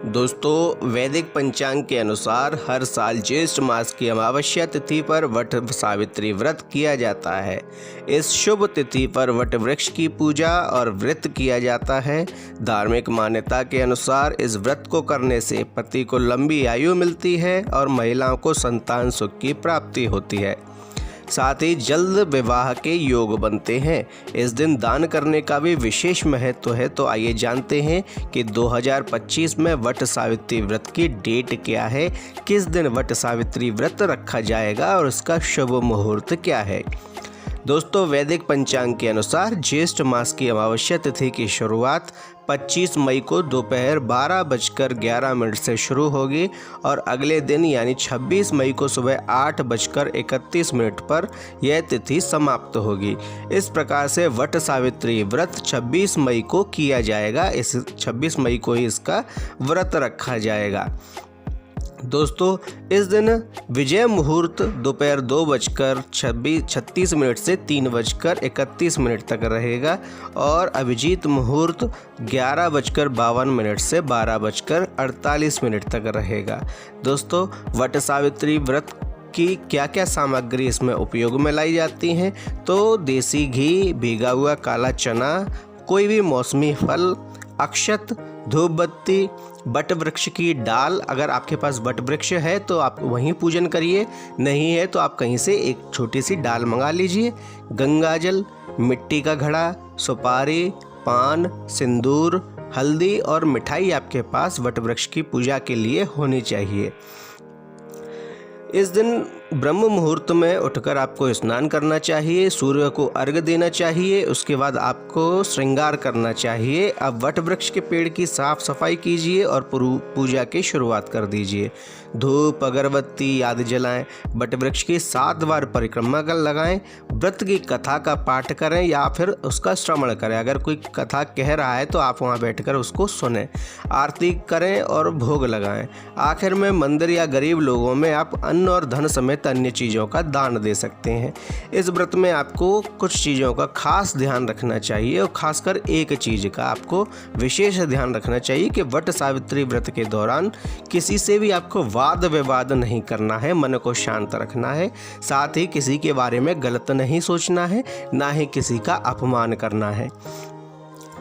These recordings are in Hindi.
दोस्तों, वैदिक पंचांग के अनुसार हर साल ज्येष्ठ मास की अमावस्या तिथि पर वट सावित्री व्रत किया जाता है। इस शुभ तिथि पर वट वृक्ष की पूजा और व्रत किया जाता है। धार्मिक मान्यता के अनुसार इस व्रत को करने से पति को लंबी आयु मिलती है और महिलाओं को संतान सुख की प्राप्ति होती है। साथ ही जल्द विवाह के योग बनते हैं। इस दिन दान करने का भी विशेष महत्व है। तो आइए जानते हैं कि 2025 में वट सावित्री व्रत की डेट क्या है, किस दिन वट सावित्री व्रत रखा जाएगा और उसका शुभ मुहूर्त क्या है। दोस्तों, वैदिक पंचांग के अनुसार ज्येष्ठ मास की अमावस्या तिथि की शुरुआत 25 मई को दोपहर 12:11 से शुरू होगी और अगले दिन यानी 26 मई को सुबह 8:31 पर यह तिथि समाप्त होगी। इस प्रकार से वट सावित्री व्रत 26 मई को किया जाएगा। इस 26 मई को ही इसका व्रत रखा जाएगा। दोस्तों, इस दिन विजय मुहूर्त दोपहर 2:36 से 3:31 तक रहेगा और अभिजीत मुहूर्त 11:52 से 12:48 तक रहेगा। दोस्तों, वट सावित्री व्रत की क्या क्या सामग्री इसमें उपयोग में लाई जाती हैं, तो देसी घी, भीगा हुआ काला चना, कोई भी मौसमी फल, अक्षत, धूप बत्ती, बट वृक्ष की डाल। अगर आपके पास बट वृक्ष है तो आप वहीं पूजन करिए, नहीं है तो आप कहीं से एक छोटी सी डाल मंगा लीजिए। गंगाजल, मिट्टी का घड़ा, सुपारी, पान, सिंदूर, हल्दी और मिठाई आपके पास वट वृक्ष की पूजा के लिए होनी चाहिए। इस दिन ब्रह्म मुहूर्त में उठकर आपको स्नान करना चाहिए, सूर्य को अर्घ्य देना चाहिए, उसके बाद आपको श्रृंगार करना चाहिए। अब वट वृक्ष के पेड़ की साफ सफाई कीजिए और पूजा की शुरुआत कर दीजिए। धूप, अगरबत्ती आदि जलाएं, वट वृक्ष की 7 बार परिक्रमा लगाएं, व्रत की कथा का पाठ करें या फिर उसका श्रवण करें। अगर कोई कथा कह रहा है तो आप वहां बैठकर उसको सुनें, आरती करें और भोग लगाएं। आखिर में मंदिर या गरीब लोगों में आप अन्न और धन समेत अन्य चीज़ों का दान दे सकते हैं। इस व्रत में आपको कुछ चीज़ों का खास ध्यान रखना चाहिए और खासकर एक चीज़ का आपको विशेष ध्यान रखना चाहिए कि वट सावित्री व्रत के दौरान किसी से भी आपको वाद विवाद नहीं करना है, मन को शांत रखना है। साथ ही किसी के बारे में गलत नहीं सोचना है, ना ही किसी का अपमान करना है।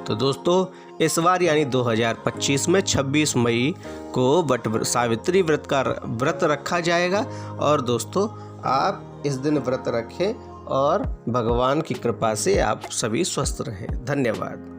तो दोस्तों, इस बार यानी 2025 में 26 मई को वट सावित्री व्रत का व्रत रखा जाएगा और दोस्तों, आप इस दिन व्रत रखें और भगवान की कृपा से आप सभी स्वस्थ रहें। धन्यवाद।